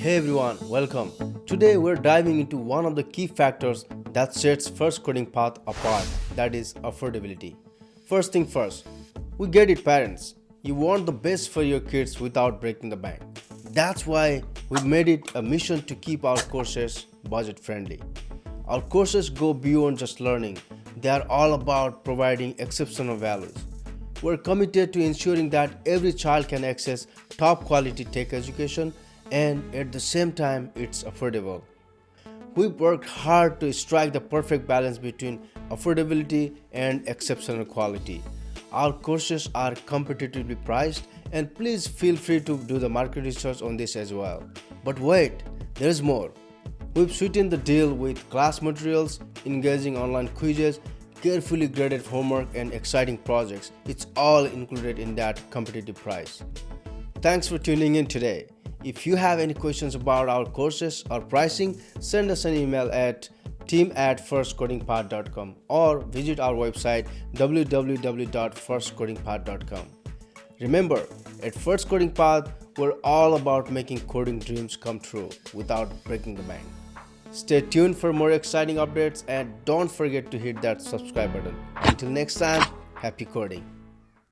Hey everyone, welcome. Today we're diving into one of the key factors that sets First Coding Path apart, that is affordability. First thing first, we get it parents. You want the best for your kids without breaking the bank. That's why we made it a mission to keep our courses budget friendly. Our courses go beyond just learning. They are all about providing exceptional values. We're committed to ensuring that every child can access top quality tech education and at the same time it's affordable. We've worked hard to strike the perfect balance between affordability and exceptional quality. Our courses are competitively priced and please feel free to do the market research on this as well. But wait, there's more. We've sweetened the deal with class materials, engaging online quizzes, carefully graded homework and exciting projects. It's all included in that competitive price. Thanks for tuning in today. If you have any questions about our courses or pricing, send us an email at team@firstcodingpath.com or visit our website www.firstcodingpath.com. Remember, at First Coding Path, we're all about making coding dreams come true without breaking the bank. Stay tuned for more exciting updates and don't forget to hit that subscribe button. Until next time, happy coding.